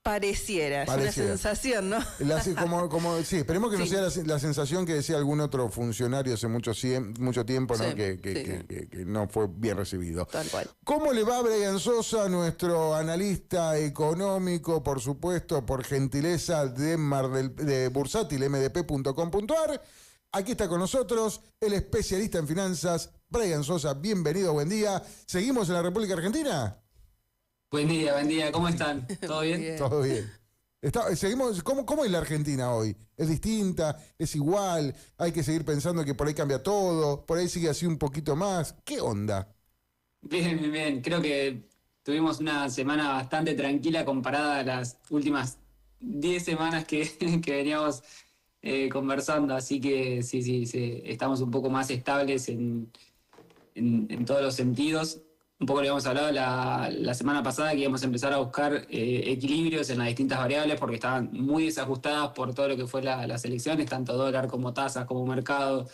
Pareciera, es una sensación, ¿no? Sí, esperemos que no sea la sensación que decía algún otro funcionario hace mucho tiempo, ¿no? Que no fue bien recibido. Tal cual. ¿Cómo le va a Brian Sosa, nuestro analista económico, por supuesto, por gentileza de bursátilmdp.com.ar? Aquí está con nosotros el especialista en finanzas, Brian Sosa. Bienvenido, buen día. ¿Seguimos en la República Argentina? Buen día, ¿cómo están? ¿Todo bien? Bien. Todo bien. Seguimos. ¿Cómo es la Argentina hoy? ¿Es distinta? ¿Es igual? ¿Hay que seguir pensando que por ahí cambia todo? ¿Por ahí sigue así un poquito más? ¿Qué onda? Bien. Creo que tuvimos una semana bastante tranquila comparada a las últimas 10 semanas que veníamos conversando, así que sí, estamos un poco más estables en todos los sentidos. Un poco lo habíamos hablado la semana pasada, que íbamos a empezar a buscar equilibrios en las distintas variables porque estaban muy desajustadas por todo lo que fue las elecciones, tanto dólar como tasas como mercado.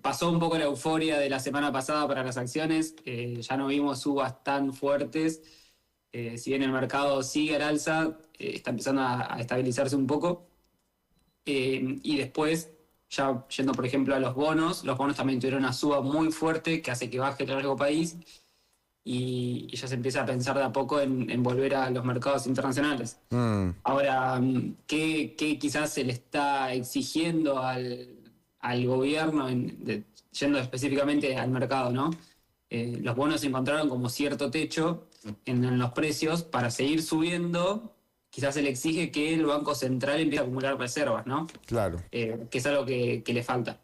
Pasó un poco la euforia de la semana pasada para las acciones, ya no vimos subas tan fuertes. Si bien el mercado sigue al alza, está empezando a estabilizarse un poco. Y después, ya yendo por ejemplo a los bonos también tuvieron una suba muy fuerte que hace que baje el riesgo país. Y ya se empieza a pensar de a poco en volver a los mercados internacionales. Ahora, ¿qué quizás se le está exigiendo al gobierno, yendo específicamente al mercado, ¿no? Los bonos encontraron como cierto techo en los precios para seguir subiendo. Quizás se le exige que el Banco Central empiece a acumular reservas, ¿no? Claro. Que es algo que le falta.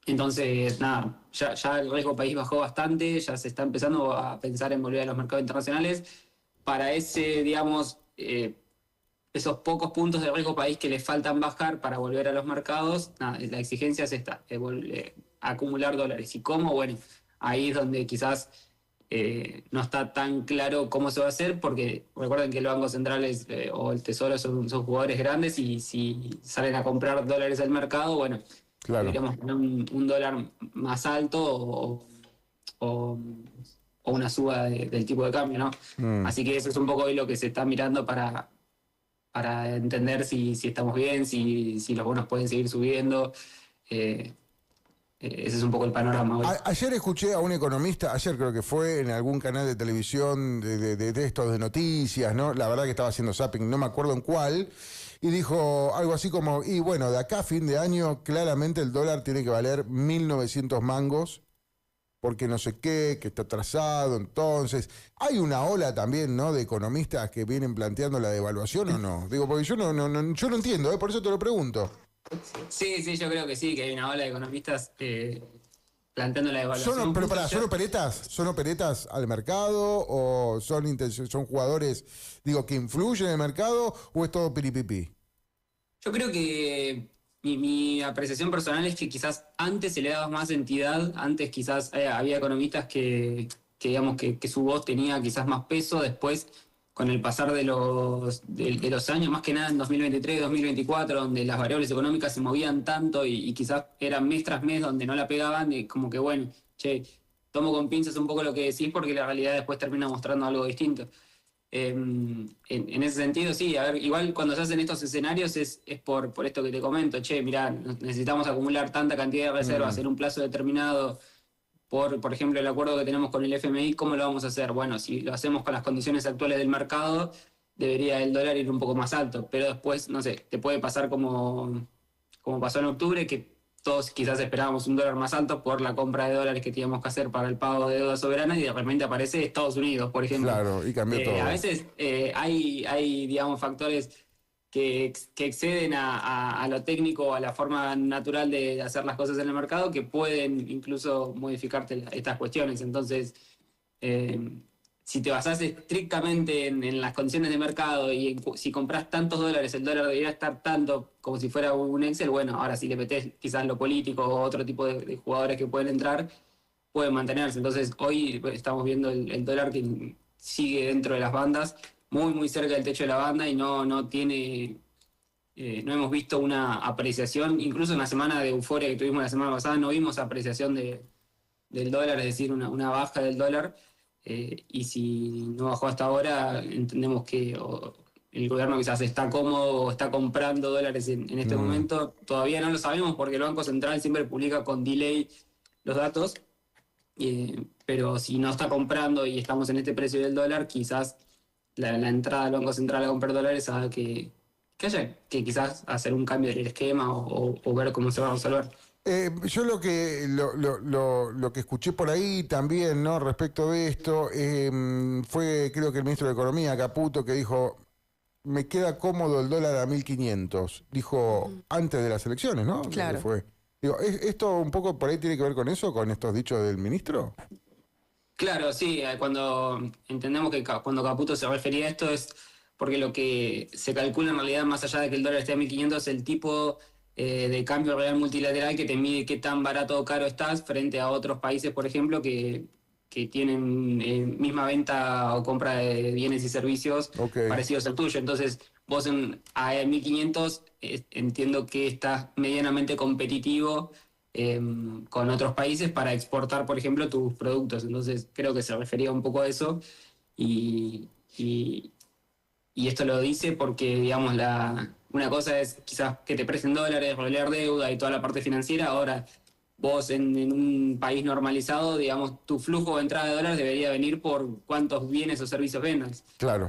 Entonces, nada, ya el riesgo país bajó bastante, ya se está empezando a pensar en volver a los mercados internacionales. Para esos pocos puntos de riesgo país que le faltan bajar para volver a los mercados, nada, la exigencia es esta, acumular dólares. ¿Y cómo? Bueno, ahí es donde quizás no está tan claro cómo se va a hacer, porque recuerden que los bancos centrales o el Tesoro son jugadores grandes y si salen a comprar dólares al mercado, bueno... Claro. Deberíamos tener un dólar más alto o una suba del tipo de cambio, ¿no? Así que eso es un poco hoy lo que se está mirando para entender si estamos bien, si los bonos pueden seguir subiendo. Ese es un poco el panorama hoy. Ayer escuché a un economista, ayer creo que fue en algún canal de televisión de estos de noticias, ¿no? La verdad que estaba haciendo zapping, no me acuerdo en cuál, y dijo algo así como, y bueno, de acá a fin de año claramente el dólar tiene que valer 1.900 mangos, porque no sé qué, que está atrasado. Entonces, hay una ola también, ¿no?, de economistas que vienen planteando la devaluación, ¿o no? Digo, porque yo no entiendo, por eso te lo pregunto. Sí, yo creo que sí, que hay una ola de economistas planteando la devaluación. Pero pará, ¿son operetas al mercado o son jugadores, que influyen en el mercado o es todo piripipí? Yo creo que mi apreciación personal es que quizás antes se le daba más entidad, antes quizás había economistas que digamos que su voz tenía quizás más peso. Después, con el pasar de los años, más que nada en 2023, 2024, donde las variables económicas se movían tanto y quizás eran mes tras mes donde no la pegaban, y como que bueno, tomo con pinzas un poco lo que decís porque la realidad después termina mostrando algo distinto. En ese sentido, sí, a ver, igual cuando se hacen estos escenarios es por esto que te comento, mirá, necesitamos acumular tanta cantidad de reservas en un plazo determinado. Por ejemplo, el acuerdo que tenemos con el FMI, ¿cómo lo vamos a hacer? Bueno, si lo hacemos con las condiciones actuales del mercado, debería el dólar ir un poco más alto, pero después, no sé, te puede pasar como pasó en octubre, que todos quizás esperábamos un dólar más alto por la compra de dólares que teníamos que hacer para el pago de deudas soberanas y de repente aparece Estados Unidos, por ejemplo. Claro, y cambió todo. A veces hay, digamos, factores que exceden a lo técnico, a la forma natural de hacer las cosas en el mercado, que pueden incluso modificarte estas cuestiones. Entonces, si te basás estrictamente en las condiciones de mercado y si compras tantos dólares, el dólar debería estar tanto como si fuera un Excel, bueno, ahora si le metés quizás lo político o otro tipo de jugadores que pueden entrar, pueden mantenerse. Entonces, hoy estamos viendo el dólar que sigue dentro de las bandas, muy, muy cerca del techo de la banda y no tiene... no hemos visto una apreciación, incluso en la semana de euforia que tuvimos la semana pasada, no vimos apreciación del dólar, es decir, una baja del dólar. y si no bajó hasta ahora, entendemos que el gobierno quizás está cómodo o está comprando dólares en este momento. Todavía no lo sabemos porque el Banco Central siempre publica con delay los datos, pero si no está comprando y estamos en este precio del dólar, quizás la entrada del Banco Central a comprar dólares haga que haya que quizás hacer un cambio del esquema o ver cómo se va a resolver. Yo lo que escuché por ahí también, ¿no? Respecto de esto, fue creo que el ministro de Economía, Caputo, que dijo, me queda cómodo el dólar a 1.500. Dijo antes de las elecciones, ¿no? Claro. Fue. Digo, ¿esto un poco por ahí tiene que ver con eso, con estos dichos del ministro? Claro, sí, cuando entendemos que cuando Caputo se refería a esto es porque lo que se calcula en realidad, más allá de que el dólar esté a 1.500, es el tipo de cambio real multilateral que te mide qué tan barato o caro estás frente a otros países, por ejemplo, que tienen misma venta o compra de bienes y servicios parecidos al tuyo. Entonces, vos a 1.500 entiendo que estás medianamente competitivo con otros países para exportar, por ejemplo, tus productos. Entonces, creo que se refería un poco a eso y esto lo dice porque, digamos, una cosa es quizás que te presten dólares, rolear deuda y toda la parte financiera. Ahora, vos en un país normalizado, digamos, tu flujo de entrada de dólares debería venir por cuántos bienes o servicios vendas. Claro.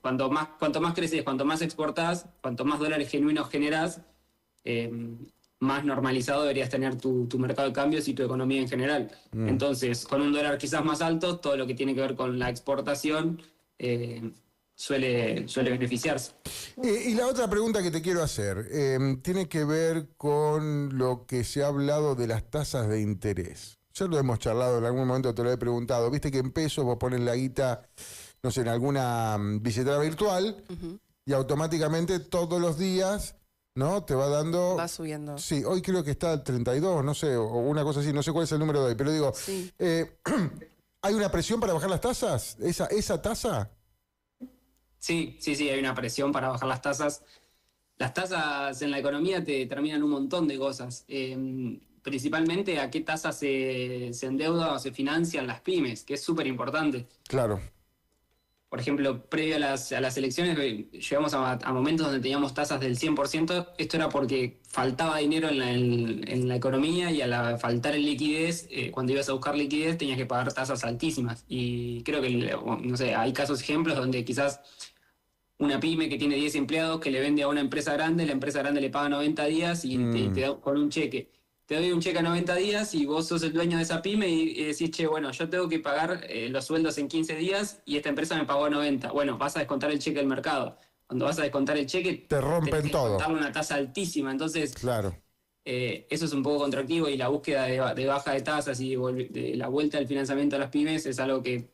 Cuanto más creces, cuanto más exportás, cuanto más dólares genuinos generás, más normalizado deberías tener tu mercado de cambios y tu economía en general. Entonces, con un dólar quizás más alto, todo lo que tiene que ver con la exportación suele beneficiarse. Y la otra pregunta que te quiero hacer tiene que ver con lo que se ha hablado de las tasas de interés. Ya lo hemos charlado, en algún momento te lo he preguntado. Viste que en pesos vos pones la guita, no sé, en alguna billetera virtual y automáticamente todos los días, ¿no? Te va dando... Va subiendo. Sí, hoy creo que está al 32, no sé, o una cosa así, no sé cuál es el número de hoy, pero digo, Sí. ¿hay una presión para bajar las tasas? ¿Esa tasa? Sí, hay una presión para bajar las tasas. Las tasas en la economía te determinan un montón de cosas. Principalmente a qué tasa se endeudan o se financian las pymes, que es súper importante. Claro. Por ejemplo, previo a las elecciones, llegamos a momentos donde teníamos tasas del 100%. Esto era porque faltaba dinero en la economía y al faltar en liquidez, cuando ibas a buscar liquidez tenías que pagar tasas altísimas. Y creo que, no sé, hay ejemplos donde quizás una pyme que tiene 10 empleados que le vende a una empresa grande, la empresa grande le paga 90 días y te da con un cheque. Te doy un cheque a 90 días y vos sos el dueño de esa pyme y decís, che, bueno, yo tengo que pagar los sueldos en 15 días y esta empresa me pagó a 90. Bueno, vas a descontar el cheque del mercado. Cuando vas a descontar el cheque, te rompen tenés que todo. descontarle una tasa altísima. Entonces, claro. Eso es un poco contractivo y la búsqueda de baja de tasas y de la vuelta al financiamiento a las pymes es algo que...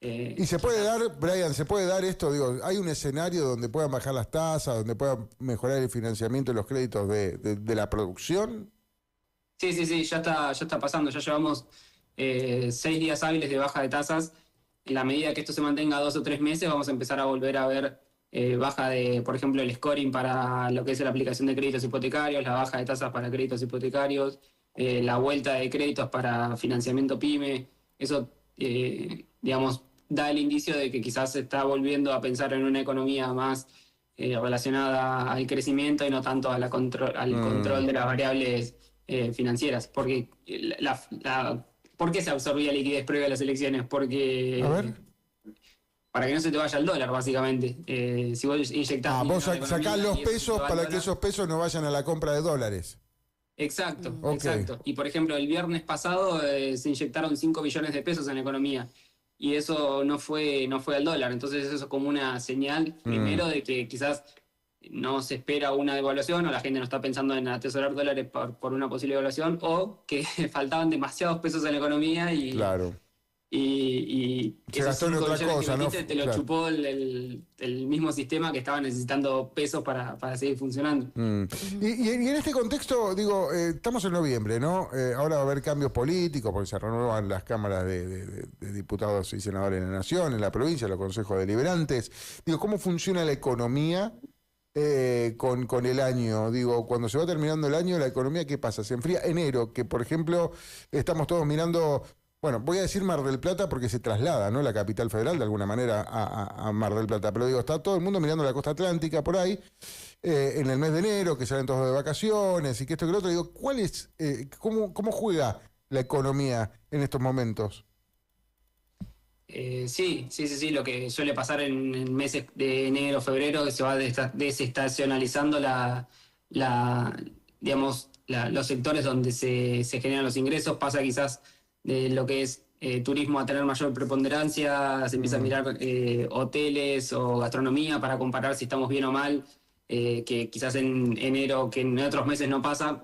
¿Y se puede dar, Brian, se puede dar esto? Digo, ¿hay un escenario donde puedan bajar las tasas, donde puedan mejorar el financiamiento de los créditos de la producción? Sí, ya está pasando. Ya llevamos 6 días hábiles de baja de tasas. En la medida que esto se mantenga 2 o 3 meses, vamos a empezar a volver a ver baja de, por ejemplo, el scoring para lo que es la aplicación de créditos hipotecarios, la baja de tasas para créditos hipotecarios, la vuelta de créditos para financiamiento pyme. Eso, digamos, da el indicio de que quizás se está volviendo a pensar en una economía más relacionada al crecimiento y no tanto al control de las variables financieras. Porque ¿por qué se absorbía liquidez previo a las elecciones? Porque... A ver. Para que no se te vaya el dólar, básicamente. Si vos inyectás... vos sacás los pesos para que esos pesos no vayan a la compra de dólares. Exacto, Okay. exacto. Y por ejemplo, el viernes pasado se inyectaron 5 billones de pesos en la economía. Y eso no fue al dólar. Entonces eso es como una señal, primero, de que quizás no se espera una devaluación o la gente no está pensando en atesorar dólares por una posible devaluación, o que faltaban demasiados pesos en la economía y... Claro. Y se gastó en otra cosa, ¿no? Te lo chupó el mismo sistema que estaba necesitando pesos para seguir funcionando. Y en este contexto, digo, estamos en noviembre, ¿no? Ahora va a haber cambios políticos porque se renuevan las cámaras de diputados y senadores de la Nación, en la provincia, los consejos deliberantes. Digo, ¿cómo funciona la economía con el año? Digo, cuando se va terminando el año, la economía, ¿qué pasa? Se enfría enero, que por ejemplo, estamos todos mirando... bueno, voy a decir Mar del Plata porque se traslada, ¿no? La capital federal de alguna manera a Mar del Plata. Pero digo, está todo el mundo mirando la costa atlántica por ahí, en el mes de enero, que salen todos de vacaciones y que esto que lo otro. Digo, cómo juega la economía en estos momentos? Sí, lo que suele pasar en meses de enero, febrero, que se va desestacionalizando digamos, los sectores donde se generan los ingresos. Pasa quizás de lo que es turismo a tener mayor preponderancia, se empieza a mirar hoteles o gastronomía para comparar si estamos bien o mal, que quizás en enero, que en otros meses no pasa.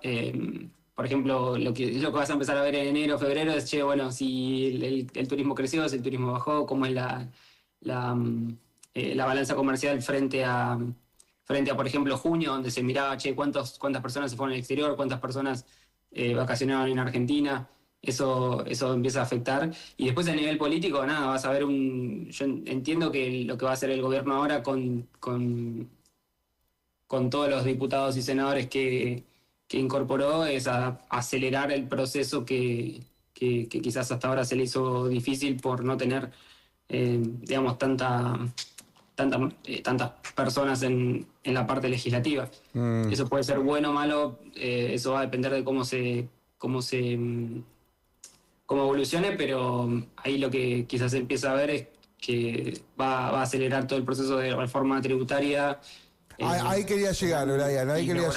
Por ejemplo, lo que vas a empezar a ver en enero, febrero es, bueno, si el turismo creció, si el turismo bajó, cómo es la balanza comercial frente a, por ejemplo, junio, donde se miraba, cuántas personas se fueron al exterior, cuántas personas vacacionaron en Argentina. Eso empieza a afectar. Y después a nivel político, nada, vas a ver yo entiendo que lo que va a hacer el gobierno ahora con todos los diputados y senadores que incorporó es a acelerar el proceso que quizás hasta ahora se le hizo difícil por no tener, digamos, tantas personas en la parte legislativa. Eso puede ser bueno o malo, eso va a depender de cómo evolucione, pero ahí lo que quizás se empieza a ver es que va a acelerar todo el proceso de reforma tributaria. Ahí quería llegar, Brian, ahí quería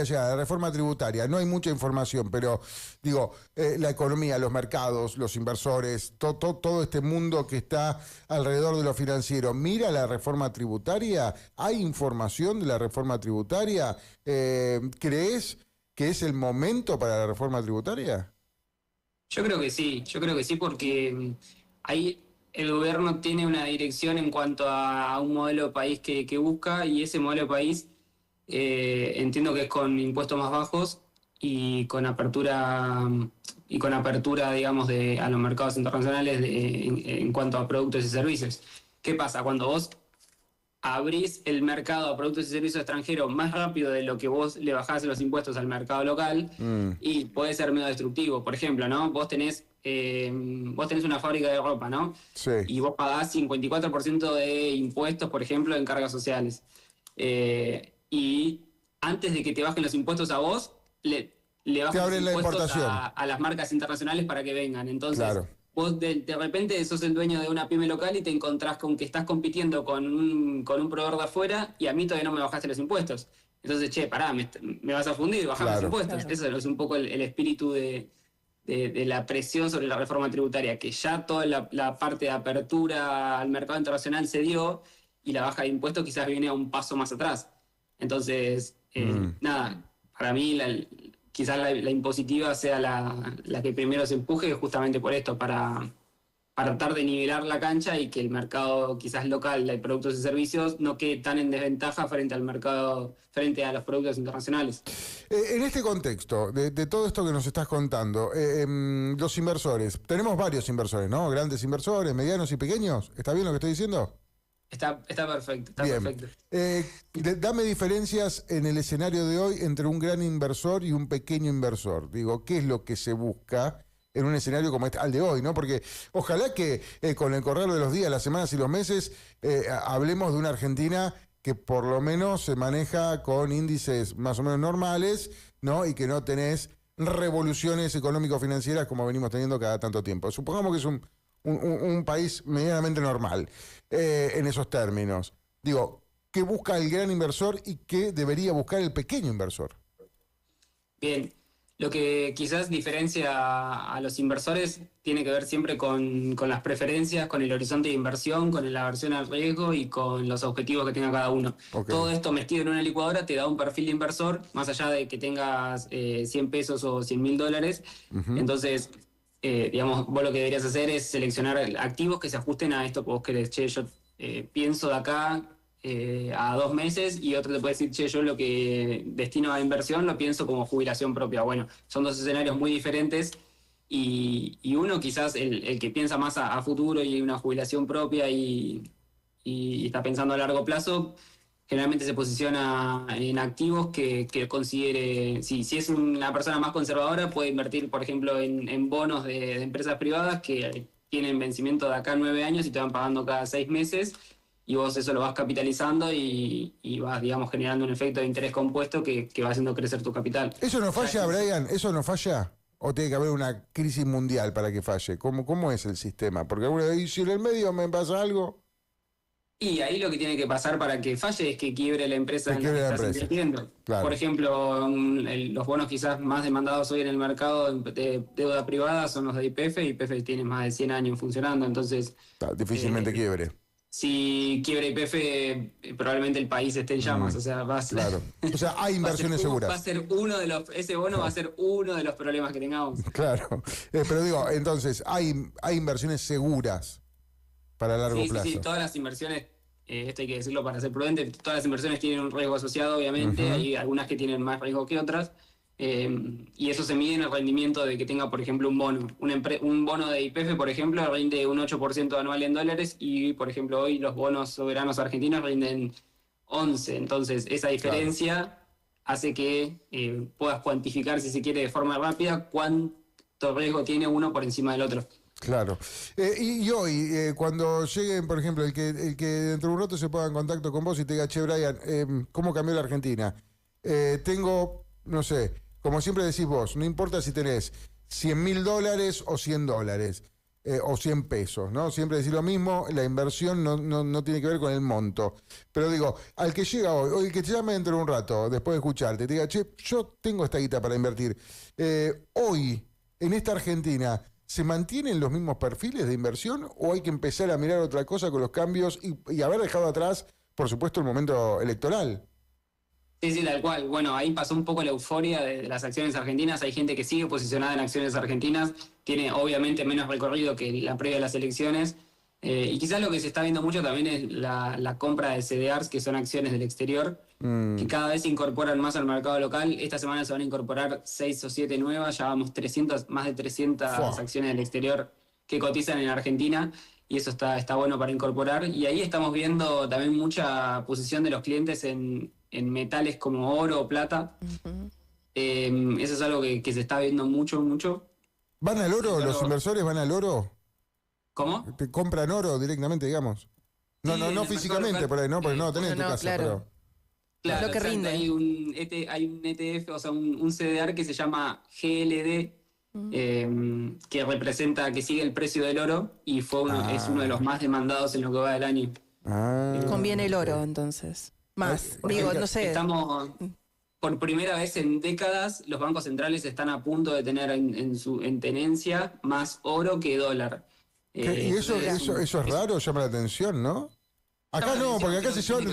llegar, la reforma tributaria. No hay mucha información, pero digo, la economía, los mercados, los inversores, todo este mundo que está alrededor de lo financiero, ¿mira la reforma tributaria? ¿Hay información de la reforma tributaria? ¿Crees que es el momento para la reforma tributaria? Yo creo que sí, porque ahí el gobierno tiene una dirección en cuanto a un modelo de país que busca, y ese modelo de país entiendo que es con impuestos más bajos y con apertura, digamos, a los mercados internacionales en cuanto a productos y servicios. ¿Qué pasa? Cuando vos abrís el mercado a productos y servicios extranjeros más rápido de lo que vos le bajás los impuestos al mercado local, y puede ser medio destructivo. Por ejemplo, ¿no? Vos tenés una fábrica de ropa, ¿no? Sí. Y vos pagás 54% de impuestos, por ejemplo, en cargas sociales. Y antes de que te bajen los impuestos a vos, le bajan los impuestos a las marcas internacionales para que vengan. Entonces, claro, vos de repente sos el dueño de una pyme local y te encontrás con que estás compitiendo con un proveedor de afuera, y a mí todavía no me bajaste los impuestos. Entonces, pará, me vas a fundir, bajame los impuestos. Claro. Eso es un poco el espíritu de la presión sobre la reforma tributaria, que ya toda la parte de apertura al mercado internacional se dio, y la baja de impuestos quizás viene a un paso más atrás. Entonces, nada, para mí quizás la impositiva sea la que primero se empuje, justamente por esto, para tratar de nivelar la cancha y que el mercado quizás local de productos y servicios no quede tan en desventaja frente al mercado, frente a los productos internacionales. En este contexto, de todo esto que nos estás contando, los inversores, tenemos varios inversores, ¿no? Grandes inversores, medianos y pequeños. ¿Está bien lo que estoy diciendo? Está perfecto, bien. Perfecto. Dame diferencias en el escenario de hoy entre un gran inversor y un pequeño inversor. Digo, ¿qué es lo que se busca en un escenario como este, al de hoy, ¿no? Porque ojalá que con el correr de los días, las semanas y los meses, hablemos de una Argentina que por lo menos se maneja con índices más o menos normales, ¿no? Y que no tenés revoluciones económico-financieras como venimos teniendo cada tanto tiempo. Supongamos que es un país medianamente normal en esos términos. Digo, ¿qué busca el gran inversor y qué debería buscar el pequeño inversor? Bien, lo que quizás diferencia a los inversores tiene que ver siempre con las preferencias, con el horizonte de inversión, con la aversión al riesgo y con los objetivos que tenga cada uno. Okay. Todo esto metido en una licuadora te da un perfil de inversor, más allá de que tengas 100 pesos o $100.000. Uh-huh. Entonces, digamos, vos lo que deberías hacer es seleccionar activos que se ajusten a esto que vos querés. Yo pienso de acá a 2 meses, y otro te puede decir, yo lo que destino a inversión lo pienso como jubilación propia. Bueno, son 2 escenarios muy diferentes, y uno quizás el que piensa más a futuro y una jubilación propia y está pensando a largo plazo, generalmente se posiciona en activos que considere, si es una persona más conservadora, puede invertir, por ejemplo, en bonos de empresas privadas que tienen vencimiento de acá a 9 años y te van pagando cada 6 meses, y vos eso lo vas capitalizando y vas, digamos, generando un efecto de interés compuesto que va haciendo crecer tu capital. ¿Eso no falla, Brian? ¿Eso no falla? ¿O tiene que haber una crisis mundial para que falle? ¿Cómo es el sistema? Porque alguna vez, si en el medio me pasa algo... Y ahí lo que tiene que pasar para que falle es que quiebre la empresa en la que estás invirtiendo. Claro. Por ejemplo, los bonos quizás más demandados hoy en el mercado de deuda privada son los de YPF, y YPF tiene más de 100 años funcionando, entonces... Difícilmente quiebre. Si quiebra YPF, probablemente el país esté en llamas, o sea, Claro. O sea, hay inversiones seguras. Va a ser ese bono va a ser uno de los problemas que tengamos. Claro. Pero digo, entonces, hay inversiones seguras para largo plazo. Sí, todas las inversiones, esto hay que decirlo para ser prudente, todas las inversiones tienen un riesgo asociado, obviamente, hay algunas que tienen más riesgo que otras, y eso se mide en el rendimiento de que tenga, por ejemplo, un bono. Un bono de YPF, por ejemplo, rinde un 8% anual en dólares, y, por ejemplo, hoy los bonos soberanos argentinos rinden 11%. Entonces, esa diferencia hace que puedas cuantificar, si se quiere, de forma rápida, cuánto riesgo tiene uno por encima del otro. Claro. Y hoy, cuando lleguen, por ejemplo, el que dentro de un rato se ponga en contacto con vos y te diga, che, Brian, ¿cómo cambió la Argentina? Tengo, no sé, como siempre decís vos, no importa si tenés $100.000 o $100, o 100 pesos, ¿no? Siempre decís lo mismo, la inversión no tiene que ver con el monto. Pero digo, al que llega hoy, el que te llame dentro de un rato, después de escucharte, te diga, che, yo tengo esta guita para invertir. Hoy, en esta Argentina, ¿se mantienen los mismos perfiles de inversión o hay que empezar a mirar otra cosa con los cambios y haber dejado atrás, por supuesto, el momento electoral? Sí, tal cual. Bueno, ahí pasó un poco la euforia de las acciones argentinas. Hay gente que sigue posicionada en acciones argentinas, tiene obviamente menos recorrido que la previa de las elecciones. Y quizás lo que se está viendo mucho también es la compra de CDRs, que son acciones del exterior, que cada vez se incorporan más al mercado local. Esta semana se van a incorporar 6 o 7 nuevas, ya vamos más de 300 acciones del exterior que cotizan en Argentina, y eso está bueno para incorporar. Y ahí estamos viendo también mucha posición de los clientes en metales como oro o plata. Eso es algo que se está viendo mucho. ¿Van al oro? ¿Los inversores van al oro? ¿Cómo? ¿Te compran oro directamente, digamos? No físicamente por ahí, ¿no? Porque no lo tenés en tu casa, claro. Pero... Claro, lo que rinde. Hay un ETF, o sea, un CDR que se llama GLD, que representa, que sigue el precio del oro, y es uno de los más demandados en lo que va del año. Conviene el oro, entonces. Más, digo, no sé. Estamos, por primera vez en décadas, los bancos centrales están a punto de tener en tenencia más oro que dólar. ¿Y eso es raro? Llama la atención, ¿no? Acá no, porque acá se llevan...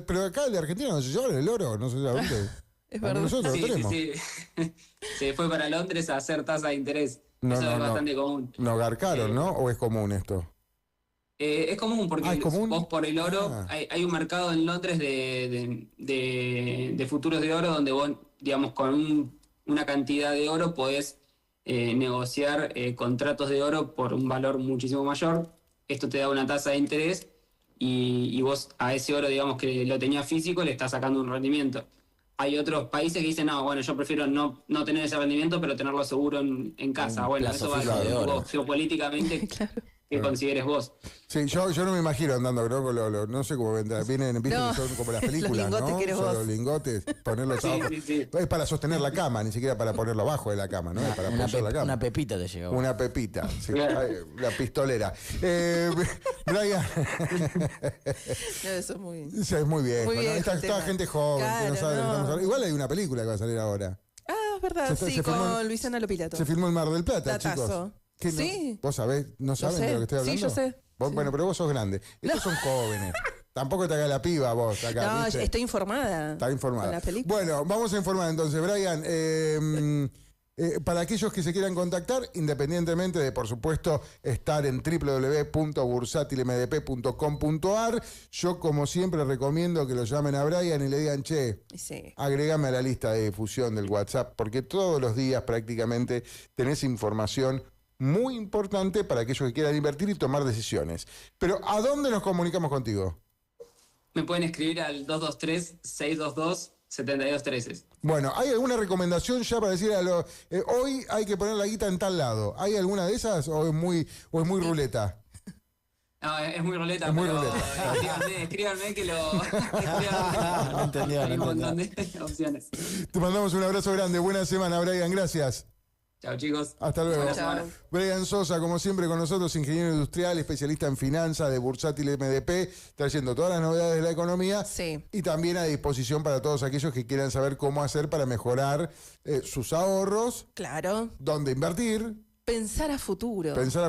pero acá de Argentina no se llevan el oro, no se lleva dónde. Es verdad. Nosotros lo tenemos. Sí. Se fue para Londres a hacer tasa de interés. Eso es bastante común. No garcaron, ¿no? ¿O es común esto? Es común porque ¿es común? Vos por el oro, hay un mercado en Londres de futuros de oro donde vos, digamos, con una cantidad de oro podés negociar contratos de oro por un valor muchísimo mayor. Esto te da una tasa de interés y vos a ese oro, digamos, que lo tenías físico, le estás sacando un rendimiento. Hay otros países que dicen, no, bueno, yo prefiero no tener ese rendimiento, pero tenerlo seguro en casa. Bueno, eso va a ser geopolíticamente. Claro. Que consideres vos. Sí, yo no me imagino andando, ¿no? No sé cómo vendrá. Vienen, viste, que son como las películas, los lingotes, ¿no? Son los lingotes, ponerlos abajo. Sí. Es para sostener la cama, ni siquiera para ponerlo abajo de la cama, ¿no? Es para apoyar la cama. Una pepita te llegó. Una pepita, sí. La pistolera. Brian. No, eso es muy... Sí, es muy viejo. Muy viejo, ¿no? Toda gente joven que no sabe de lo que estamos hablando. Igual hay una película que va a salir ahora. Ah, es verdad, sí, con Luisana Lopilato. Se filmó en Mar del Plata, chicos. Sí. ¿Vos sabés? ¿No saben de lo que estoy hablando? Sí, yo sé. Bueno, pero vos sos grande. Estos son jóvenes. Tampoco te haga la piba vos acá. No, ¿viste? estoy informada. Está informada. Con la película. Bueno, vamos a informar entonces, Brian. Para aquellos que se quieran contactar, independientemente de, por supuesto, estar en www.bursátilmdp.com.ar, yo, como siempre, recomiendo que lo llamen a Brian y le digan, che, agrégame a la lista de difusión del WhatsApp, porque todos los días prácticamente tenés información muy importante para aquellos que quieran invertir y tomar decisiones. Pero, ¿a dónde nos comunicamos contigo? me pueden escribir al 223-622-7213. Bueno, ¿hay alguna recomendación ya para decir hoy hay que poner la guita en tal lado? ¿Hay alguna de esas o es muy ruleta? No, es muy ruleta, Es muy pero ruleta. escríbanme que lo... No entendió, Hay un no montón de opciones. Te mandamos un abrazo grande. Buena semana, Brian. Gracias. Chao, chicos. Hasta luego. Buena semana. Brian Sosa, como siempre con nosotros, ingeniero industrial, especialista en finanzas de Bursátil MDP, trayendo todas las novedades de la economía. Sí. Y también a disposición para todos aquellos que quieran saber cómo hacer para mejorar sus ahorros, Claro. dónde invertir, Pensar a futuro. pensar